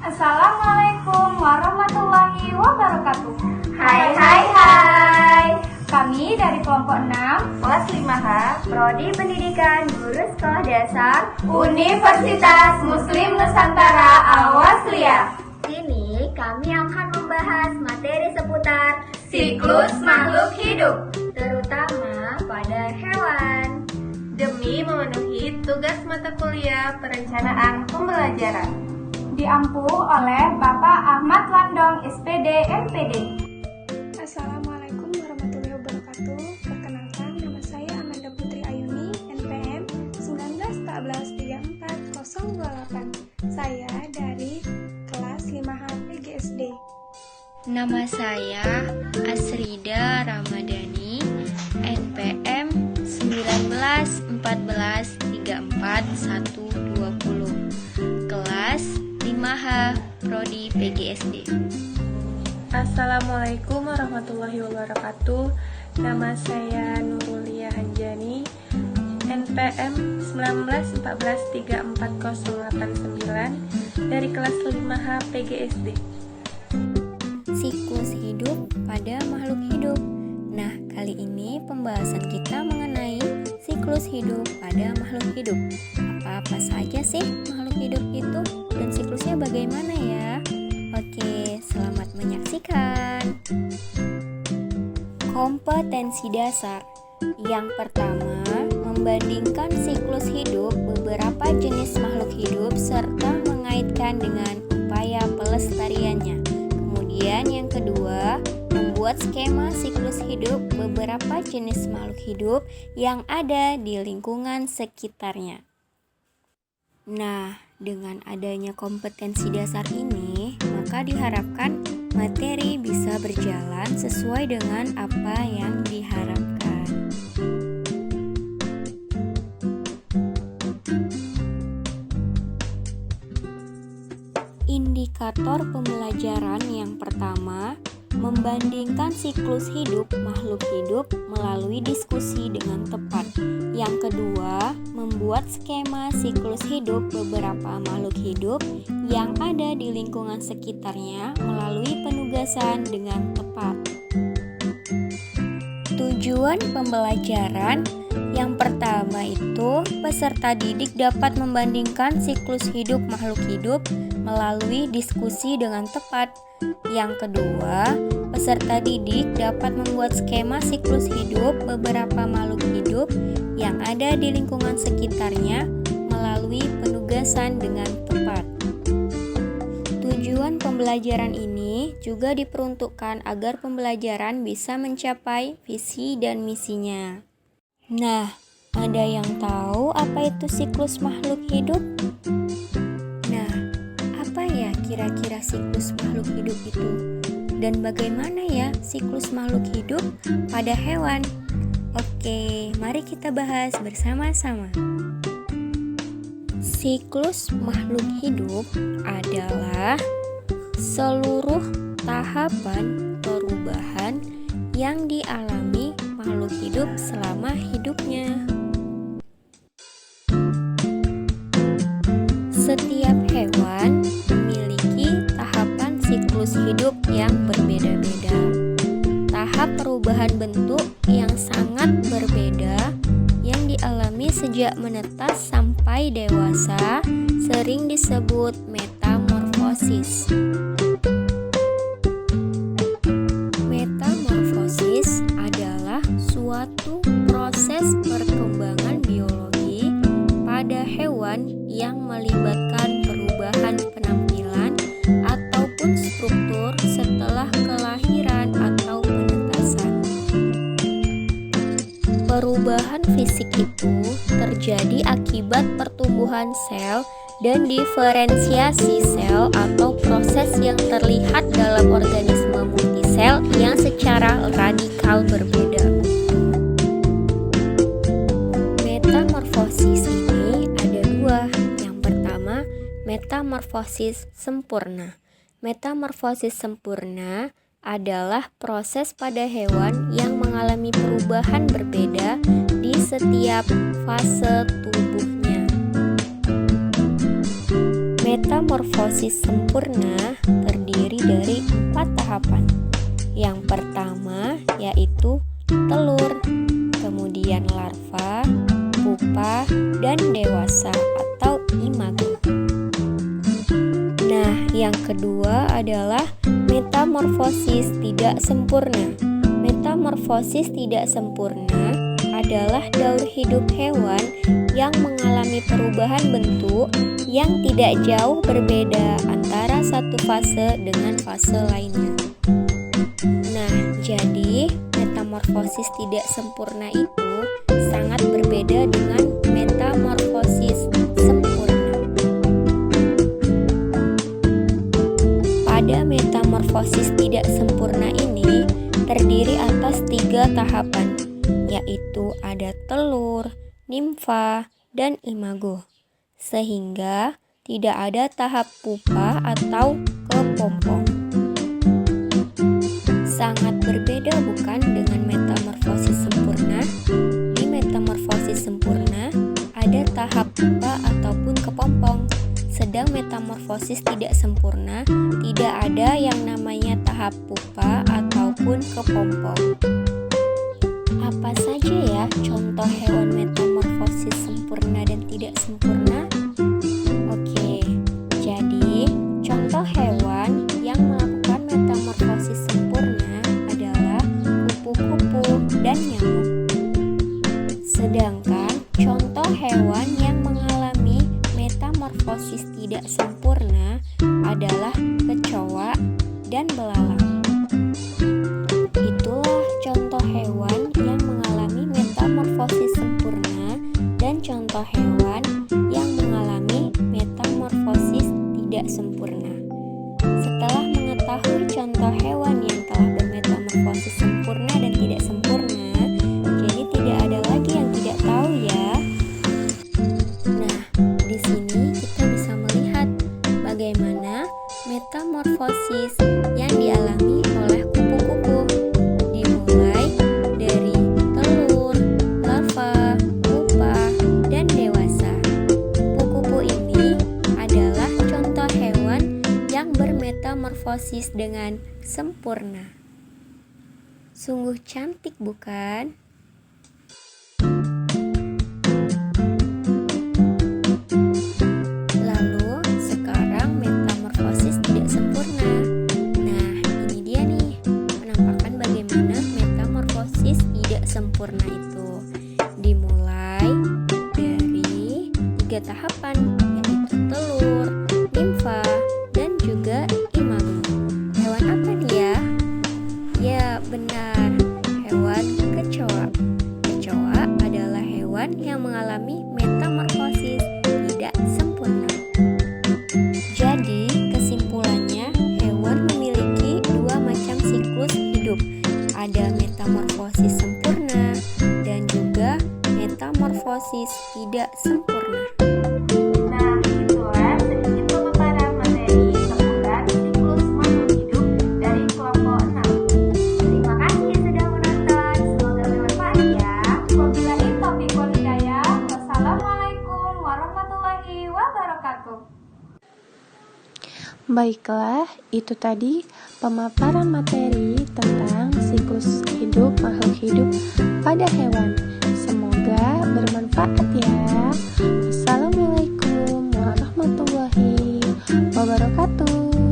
Assalamualaikum warahmatullahi wabarakatuh. Hai. Kami dari kelompok 6 Kelas 5H, Prodi Pendidikan Guru Sekolah Dasar Universitas Muslim Nusantara Al-Wasliyah. Kini kami akan membahas materi seputar Siklus makhluk hidup, terutama pada hewan. demi memenuhi tugas mata kuliah perencanaan pembelajaran. diampu oleh Bapak Ahmad Landong, SPD, MPD. Assalamualaikum warahmatullahi wabarakatuh. Perkenalkan, nama saya Amanda Putri Ayuni, NPM 19143408. Saya dari kelas 5H PGSD. Nama saya Asrida Ramadhani, NPM 1914341120, kelas 5H, Prodi PGSD. Assalamualaikum warahmatullahi wabarakatuh. Nama saya Nurulia Hanjani, NPM 1914340889 dari kelas 5H PGSD. Siklus hidup pada makhluk hidup. Nah, kali ini pembahasan kita mengenai siklus hidup pada makhluk hidup. Apa-apa saja sih makhluk hidup itu dan siklusnya bagaimana ya? Oke, selamat menyaksikan. Kompetensi dasar. Yang pertama, membandingkan siklus hidup beberapa jenis makhluk hidup serta mengaitkan dengan upaya pelestariannya. Kemudian yang kedua, membuat skema siklus hidup beberapa jenis makhluk hidup yang ada di lingkungan sekitarnya. Nah, dengan adanya kompetensi dasar ini, maka diharapkan materi bisa berjalan sesuai dengan apa yang diharapkan. Indikator pembelajaran yang pertama, membandingkan siklus hidup makhluk hidup melalui diskusi dengan tepat. Yang kedua, membuat skema siklus hidup beberapa makhluk hidup yang ada di lingkungan sekitarnya melalui penugasan dengan tepat. Tujuan pembelajaran yang pertama itu, peserta didik dapat membandingkan siklus hidup makhluk hidup melalui diskusi dengan tepat. Yang kedua, peserta didik dapat membuat skema siklus hidup beberapa makhluk hidup yang ada di lingkungan sekitarnya melalui penugasan dengan tepat. Tujuan pembelajaran ini juga diperuntukkan agar pembelajaran bisa mencapai visi dan misinya. Nah, ada yang tahu apa itu siklus makhluk hidup? Nah, apa ya kira-kira siklus makhluk hidup itu? Dan bagaimana ya siklus makhluk hidup pada hewan? Oke, mari kita bahas bersama-sama. Siklus makhluk hidup adalah seluruh tahapan perubahan yang dialami makhluk hidup selama hidupnya. Setiap hewan memiliki tahapan siklus hidup yang berbeda-beda. Tahap perubahan bentuk yang sangat berbeda yang dialami sejak menetas sampai dewasa sering disebut metamorfosis. Metamorfosis adalah suatu proses perkembangan biologi pada hewan yang melibatkan perubahan penampilan ataupun struktur setelah kelahiran atau penetasan. Perubahan fisik itu terjadi akibat pertumbuhan sel dan diferensiasi sel atau proses yang terlihat dalam organisme multisel yang secara radikal berbeda. Metamorfosis ini ada dua. Yang pertama, metamorfosis sempurna. Metamorfosis sempurna adalah proses pada hewan yang mengalami perubahan berbeda di setiap fase tubuhnya. Metamorfosis sempurna terdiri dari 4 tahapan. Yang pertama yaitu telur, kemudian larva, pupa, dan dewasa atau imago. Nah, yang kedua adalah metamorfosis tidak sempurna. Metamorfosis tidak sempurna adalah daur hidup hewan yang mengalami perubahan bentuk yang tidak jauh berbeda antara satu fase dengan fase lainnya. Nah, jadi metamorfosis tidak sempurna itu sangat berbeda dengan metamorfosis sempurna. Pada metamorfosis tidak sempurna ini terdiri atas 3 tahapan, yaitu ada telur, nimfa, dan imago, sehingga tidak ada tahap pupa atau kepompong. Sangat berbeda bukan dengan metamorfosis sempurna? Di metamorfosis sempurna ada tahap pupa ataupun kepompong, sedang metamorfosis tidak sempurna tidak ada yang namanya tahap pupa ataupun kepompong. Apa saja ya contoh hewan metamorfosis sempurna dan tidak sempurna? Oke, jadi contoh hewan yang melakukan metamorfosis sempurna adalah kupu-kupu dan nyamuk. Sedangkan contoh hewan yang mengalami metamorfosis tidak sempurna adalah kecoa dan belalang. Itulah contoh hewan yang mengalami metamorfosis sempurna dan contoh hewan yang mengalami metamorfosis tidak sempurna. Setelah mengetahui contoh hewan yang telah bermetamorfosis sempurna dan tidak sempurna, jadi tidak ada lagi yang tidak tahu ya. Nah, di sini kita bisa melihat bagaimana metamorfosis yang dialami oleh kupu-kupu, dimulai dari telur, larva, pupa, dan dewasa. Kupu-kupu ini adalah contoh hewan yang bermetamorfosis dengan sempurna. Sungguh cantik bukan? Lalu sekarang metamorfosis tidak sempurna. Nah, ini dia nih penampakan bagaimana metamorfosis tidak sempurna itu. Dimulai dari 3 tahapan, yaitu telur, nimfa, dan juga imago. Hewan apa nih ya? Ya, benar, hewan kecoa. Kecoa adalah hewan yang mengalami metamorfosis tidak sempurna. Jadi, kesimpulannya, hewan memiliki 2 macam siklus hidup. Ada metamorfosis sempurna dan juga metamorfosis tidak sempurna. Nah, itulah sedikit pemaparan materi seputar siklus makhluk hidup dari kelompok 6. Terima kasih sudah menonton, semoga bermanfaat ya. Wabillahi taufiq wal hidayah. Wassalamualaikum warahmatullahi wabarakatuh. Baiklah, itu tadi pemaparan materi tentang siklus hidup makhluk hidup pada hewan. Semoga bermanfaat ya. Assalamualaikum warahmatullahi wabarakatuh.